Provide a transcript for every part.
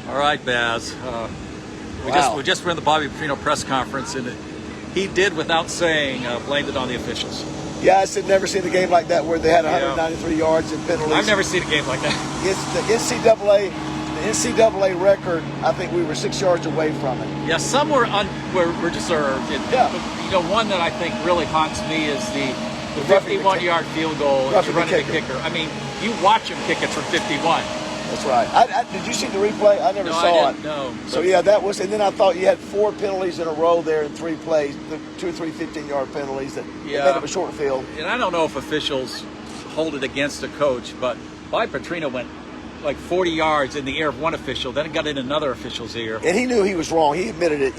All right, Baz. We just were in the Bobby Petrino press conference, and he did, without saying, blamed it on the officials. Yeah, I said never seen a game like that where they had 193 yards and penalties. I've never seen a game like that. It's the NCAA record. I think we were 6 yards away from it. Yeah, some were deserved. One that I think really haunts me is the 51-yard field goal to run the kicker. I mean, you watch him kick it from 51. That's right. Did you see the replay? I never saw it. No. So, yeah, that was – and then I thought you had 4 penalties in a row there in 3 plays, 2 or 3 15-yard penalties that made it a short field. And I don't know if officials hold it against a coach, but Bobby Petrino went like 40 yards in the ear of one official, then it got in another official's ear. And he knew he was wrong. He admitted it.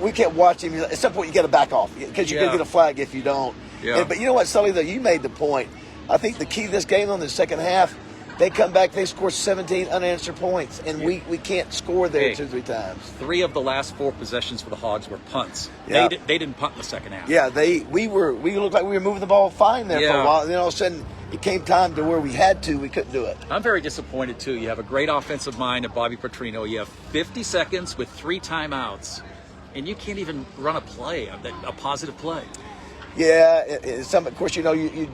We kept watching him. At some point, you got to back off because you're going to get a flag if you don't. Yeah. But you know what, Sully, though? You made the point. I think the key to this game on the second half, they come back, they score 17 unanswered points, and we can't score there 2 or 3 times. 3 of the last 4 possessions for the Hogs were punts. Yeah. They didn't punt in the second half. Yeah, we looked like we were moving the ball fine there for a while. And then all of a sudden, it came time to where we couldn't do it. I'm very disappointed, too. You have a great offensive mind of Bobby Petrino. You have 50 seconds with 3 timeouts, and you can't even run a play, a positive play. Yeah, of course, you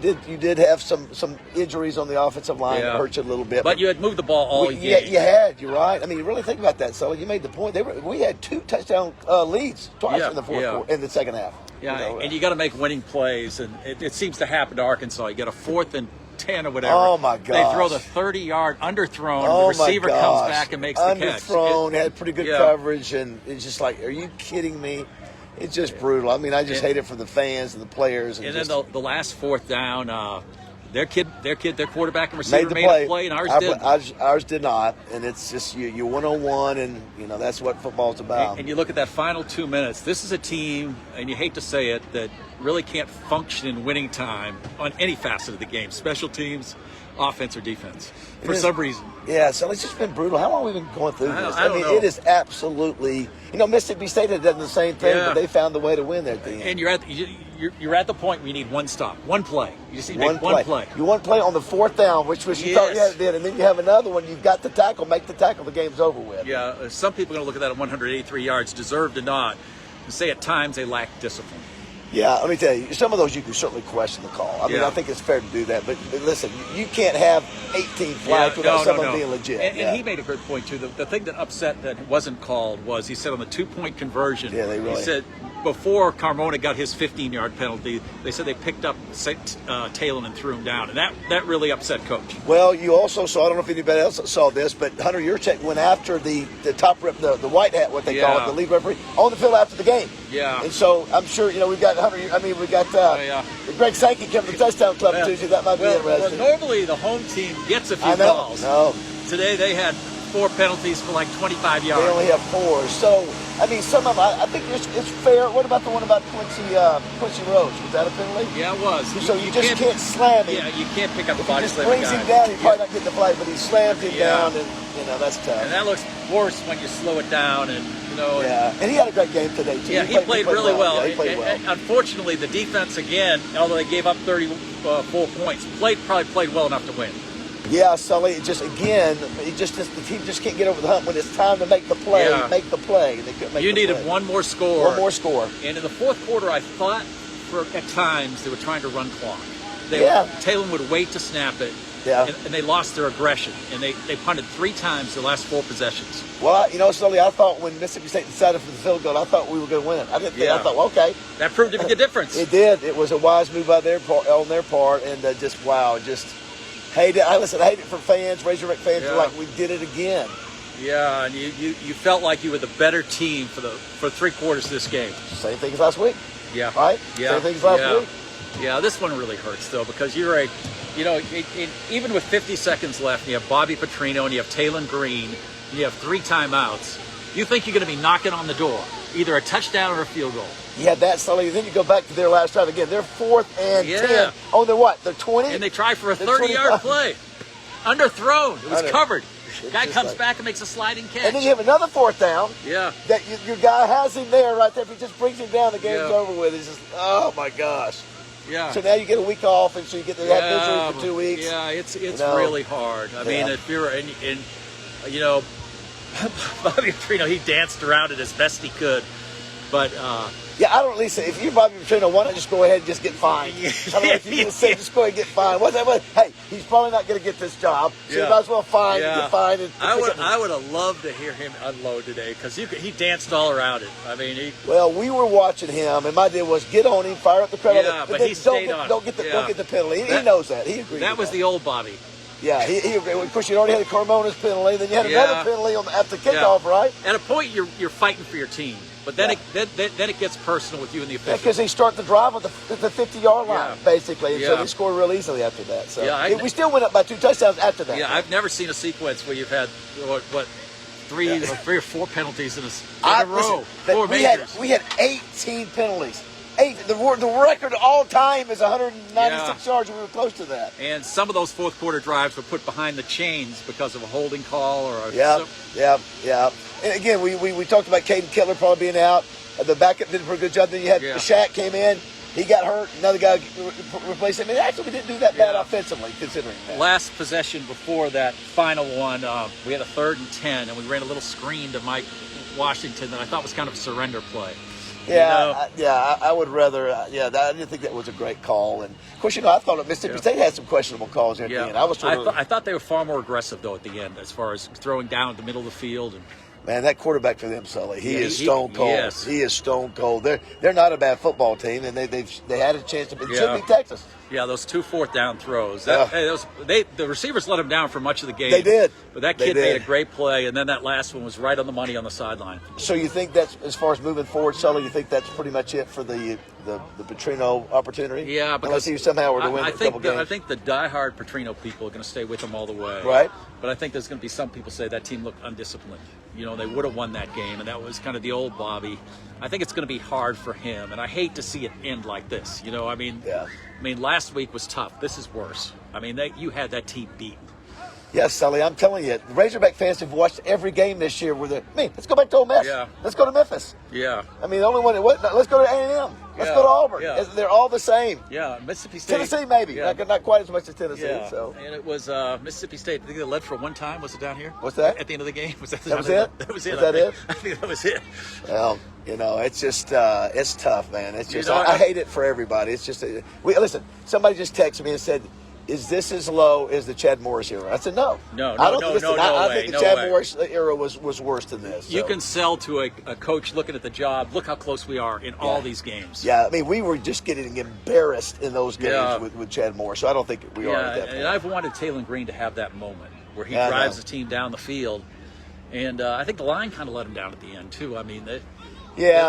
did have some injuries on the offensive line that hurt you a little bit. But you had moved the ball all game. Yeah, you had. You're right. I mean, you really think about that, Sully. You made the point. We had 2 touchdown leads twice in the in the second half. Yeah, and you got to make winning plays, and it seems to happen to Arkansas. You get a 4th and 10 or whatever. Oh my God! They throw the 30-yard underthrown. The receiver comes back and makes the catch. Underthrown, had pretty good coverage, and it's just like, are you kidding me? It's just brutal. I mean, I just hate it for the fans and the players. And then the last 4th down, their quarterback and receiver made a play, and ours did. Ours did not, and it's just you one-on-one, and that's what football's about. And you look at that final 2 minutes. This is a team, and you hate to say it, that really can't function in winning time on any facet of the game, special teams, offense or defense, for some reason. Yeah, so it's just been brutal. How long have we been going through this? I mean, it is absolutely. Mississippi State had done the same thing, but they found the way to win there at the end. And you're at the point where you need one stop, one play. You just need to make one play. You want to play on the 4th down, which was you thought you had it, and then you have another one. You've got the tackle, make the tackle. The game's over with. Yeah, some people are going to look at that at 183 yards, deserved or not, and say at times they lack discipline. Yeah, let me tell you, some of those you can certainly question the call. I mean, I think it's fair to do that. But listen, you can't have 18 flags without someone being legit. And he made a good point, too. The thing that upset that wasn't called was he said on the 2-point conversion, he said before Carmona got his 15-yard penalty, they said they picked up Talon and threw him down. And that really upset Coach. Well, you also saw, I don't know if anybody else saw this, but Hunter Yurchek went after the top rep, the white hat, what they call it, the lead referee, on the field after the game. Yeah. And so I'm sure, we've got Greg Sankey coming to the touchdown club Tuesday. That might be interesting. Well, normally the home team gets a few calls. No. Today they had 4 penalties for like 25 yards. They only have 4. So, I mean, some of them, I think it's fair. What about the one about Quincy Rose? Was that a penalty? Yeah, it was. So you just can't slam him. Yeah, you can't pick up the body slam. If he just brings him down, he's probably not getting the flag, but he slammed him down, and, that's tough. And that looks worse when you slow it down, and, Yeah, and he had a great game today, too. Yeah, he played really well. Yeah, he played well. Unfortunately, the defense, again, although they gave up 34 points, probably played well enough to win. Yeah, Sully, the team just can't get over the hump when it's time to make the play. Make the play. They couldn't make you needed play. one more score. One more score. And in the 4th quarter, I thought at times they were trying to run clock. Talon would wait to snap it. Yeah. And they lost their aggression. And they punted 3 times the last 4 possessions. Well, Sully, I thought when Mississippi State decided for the field goal, I thght we were going to win. I didn't think. I thought, okay. That proved to be the difference. It did. It was a wise move on their part, and hate it. I hate it for fans, Razorback fans. Feel like we did it again. Yeah, and you felt like you were the better team for 3 quarters of this game. Same thing as last week. Yeah. Right? Yeah. Same thing as last week. Yeah, this one really hurts, though, because you're right. Even with 50 seconds left, you have Bobby Petrino and you have Talon Green, and you have 3 timeouts. You think you're going to be knocking on the door, either a touchdown or a field goal. You had that, Sully. Then you go back to their last drive again. They're 4th and 10. Oh, they're what? They're 20? And they try for a 30-yard play. Underthrown. It was covered. Guy comes back and makes a sliding catch. And then you have another 4th down. Yeah. That your guy has him there right there. If he just brings him down, the game's over with. It's just, oh, my gosh. Yeah. So now you get a week off, and so you get to have misery for 2 weeks. Yeah, it's really hard. I mean, if you're Bobby Petrino, he danced around it as best he could, but yeah, I don't really say if you're Bobby Petrino, why not just go ahead and just get fined? I don't know if you can say just go ahead and get fined. What's that? Hey, he's probably not going to get this job, so you might as well get fined. And I would have loved to hear him unload today because he danced all around it. I mean, well, we were watching him, and my deal was get on him, fire up the crowd, but he stayed on. Don't get the penalty. He knows that. He agreed. That was the old Bobby. Yeah, he agreed. Of course, you already had a Carmona's penalty, then you had another penalty after kickoff, right? At a point, you're fighting for your team. But then it gets personal with you and the officials. Because they start the drive at the 50-yard line, basically. And so they score real easily after that. So we still went up by 2 touchdowns after that. Yeah, I've never seen a sequence where you've had, three or four penalties in a row. Four majors. We had 18 penalties. The record all time is 196 yards, and we were close to that. And some of those fourth quarter drives were put behind the chains because of a holding call or a... Yeah. And again, we talked about Caden Kettler probably being out. The backup did a pretty good job. Then you had Shaq came in. He got hurt. Another guy replaced him. And actually, we didn't do that bad offensively, considering that. Last possession before that final one, we had a 3rd and 10, and we ran a little screen to Mike Washington that I thought was kind of a surrender play. I would rather. I didn't think that was a great call. And of course, I thought Mississippi State had some questionable calls there at the end. I thought they were far more aggressive though at the end, as far as throwing down at the middle of the field. And man, that quarterback for them, Sully, he is stone cold. Yes. He is stone cold. They're not a bad football team, and they had a chance to should be Texas. Yeah, those 2 4th-down throws. The receivers let him down for much of the game. They did. But that kid made a great play, and then that last one was right on the money on the sideline. So you think that's, as far as moving forward, Sully, you think that's pretty much it for the Petrino opportunity? Yeah, because unless he somehow were to win a couple games. I think the diehard Petrino people are going to stay with him all the way. Right. But I think there's going to be some people say that team looked undisciplined. They would have won that game, and that was kind of the old Bobby. I think it's going to be hard for him, and I hate to see it end like this. I mean, last week was tough. This is worse. I mean, you had that team beat. Yes, Sully, I'm telling you, the Razorback fans have watched every game this year where let's go back to Ole Miss. Yeah. Let's go to Memphis. Yeah. I mean, the only one let's go to A&M. Let's go to Auburn. Yeah. They're all the same. Yeah, Mississippi State. Tennessee, maybe. Yeah. Not quite as much as Tennessee. Yeah. So. And it was Mississippi State. I think they led for one time. Was it down here? What's that? At the end of the game? Was that was it? That was it. Was that it? I think that was it. Well, it's just, it's tough, man. It's just, I hate it for everybody. It's just, listen, somebody just texted me and said, is this as low as the Chad Morris era? I said, no. I think the Chad Morris era was worse than this. You can sell to a coach looking at the job. Look how close we are in all these games. Yeah, I mean, we were just getting embarrassed in those games with Chad Morris, so I don't think we are at that point. And I've wanted Taylor Green to have that moment where he drives the team down the field. And I think the line kind of let him down at the end, too. I mean, the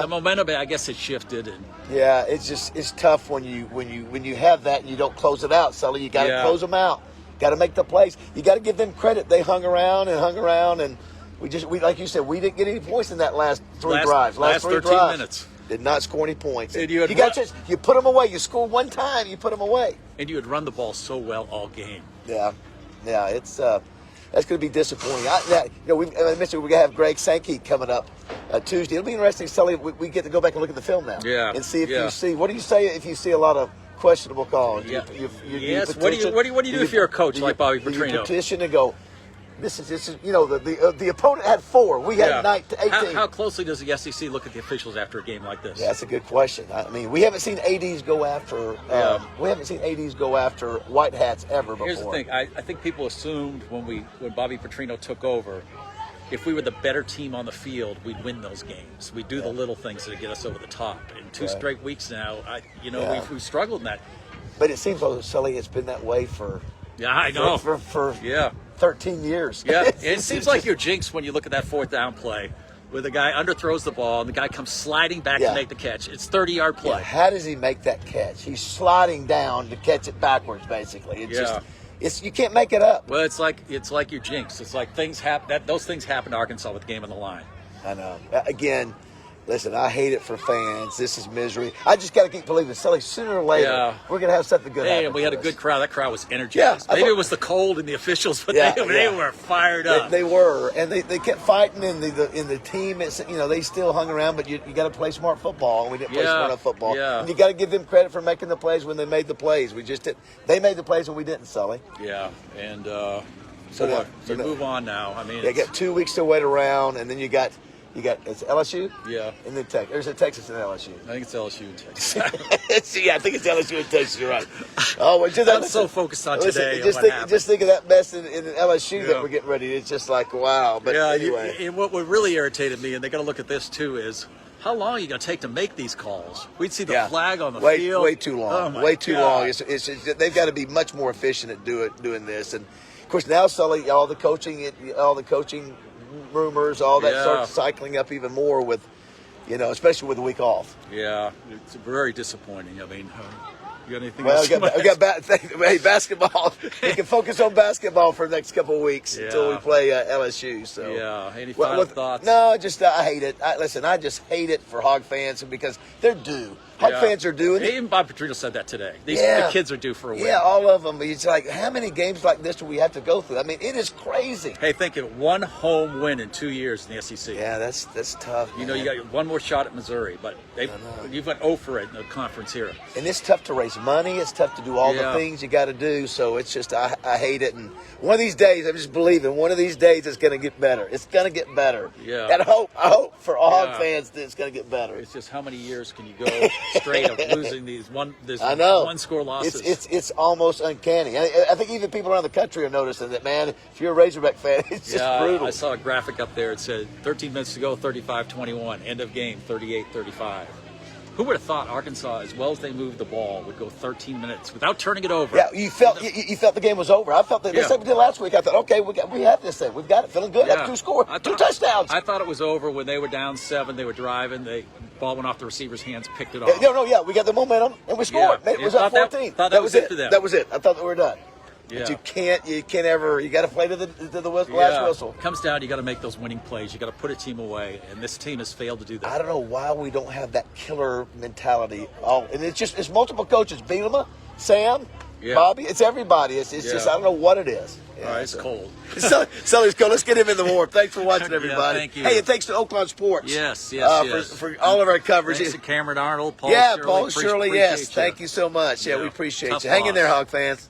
momentum, I guess it shifted. And it's tough when you have that and you don't close it out, Sully. You got to close them out. Got to make the plays. You got to give them credit. They hung around, and we like you said, we didn't get any points in that last 3 drives. Last 13 minutes. Did not score any points. And you got a chance. You put them away. You score one time, you put them away. And you had run the ball so well all game. Yeah, it's that's going to be disappointing. I mentioned we're going to have Greg Sankey coming up Tuesday. It'll be interesting, Sully. We get to go back and look at the film now. Yeah. And see if you see. What do you say if you see a lot of questionable calls? Yeah. Yes. What do you do if you're a coach like Bobby Petrino? You petition and go, this is the opponent had 4. We had 18. How closely does the SEC look at the officials after a game like this? Yeah, that's a good question. I mean, we haven't seen ADs go after white hats ever before. Here's the thing. I think people assumed when Bobby Petrino took over, if we were the better team on the field, we'd win those games. We'd do the little things that get us over the top. In 2 straight weeks now, we've struggled in that. But it seems like, Sully, it's been that way for. Yeah, I know. For 13 years. Yeah, it seems like you're jinxed when you look at that 4th down play where the guy underthrows the ball and the guy comes sliding back to make the catch. It's 30-yard play. Yeah. How does he make that catch? He's sliding down to catch it backwards, basically. It's you can't make it up. Well, it's like you're jinxed. It's like things happen. Those things happen to Arkansas with the game on the line. I know. Again, listen, I hate it for fans. This is misery. I just got to keep believing, Sully, sooner or later, we're going to have something good happen. And we had a good crowd. That crowd was energized. Maybe it was the cold and the officials, but they were fired up. They were, and they kept fighting in the team. They still hung around, but you got to play smart football, and we didn't play smart enough football. Yeah. And you got to give them credit for making the plays when they made the plays. We just didn't. They made the plays when we didn't, Sully. Yeah, and So move on now. I mean, they got 2 weeks to wait around, and then you got it's LSU. Yeah. And then Texas. There's a Texas and LSU. I think it's LSU and Texas. Yeah, I think it's LSU and Texas. You're right. Oh, well, I'm so focused on today. Just think of that mess in LSU that we're getting ready. It's just like wow. But anyway, and what really irritated me, and they got to look at this too, is how long are you going to take to make these calls? We'd see the flag on the field. Way too long. Way too long. It's they've got to be much more efficient at doing this. And of course now, Sully, all the coaching rumors, all that starts cycling up even more with, especially with the week off. Yeah, it's very disappointing. I mean, you got anything else? We got basketball. We can focus on basketball for the next couple of weeks until we play LSU. So any final thoughts? No, just I hate it. I just hate it for Hog fans because they're due. Hog fans are due. Even Bob Petrino said that today. The kids are due for a win. Yeah, all of them. It's like, how many games like this do we have to go through? I mean, it is crazy. Hey, think of one home win in 2 years in the SEC. Yeah, that's tough. You got one more shot at Missouri, but you've went 0 for it in the conference here. And it's tough to raise money. It's tough to do all the things you got to do. So it's just, I hate it. And one of these days, I'm just believing, one of these days it's going to get better. It's going to get better. Yeah. And I hope for all Hog fans that it's going to get better. It's just how many years can you go straight of losing these one-score losses? It's almost uncanny. I think even people around the country are noticing that, man. If you're a Razorback fan, it's just brutal. I saw a graphic up there. It said 13 minutes to go, 35-21. End of game, 38-35. Who would have thought Arkansas, as well as they moved the ball, would go 13 minutes without turning it over? Yeah, you felt the game was over. I felt that just like we did last week. I thought, okay, we have this thing. We've got it. Feeling good. That's 2 scores. 2 touchdowns. I thought it was over when they were down 7. They were driving. The ball went off the receiver's hands, picked it off. We got the momentum and we scored. It was up 14. That was it for them. That was it. I thought that we were done. Yeah. But you can't ever. You got to play to the last whistle. It comes down. You got to make those winning plays. You got to put a team away, and this team has failed to do that. I don't know why we don't have that killer mentality. And it's multiple coaches: Bielema, Sam, Bobby. It's everybody. It's just I don't know what it is. All right, it's cold. Sully's cold. Let's get him in the warm. Thanks for watching, everybody. Thank you. Hey, and thanks to Oakland Sports. Yes. For all of our coverage. Thanks to Cameron Arnold, Paul Paul Shirley. Yes, thank you so much. Yeah, we appreciate you. Hang in there, Hog fans.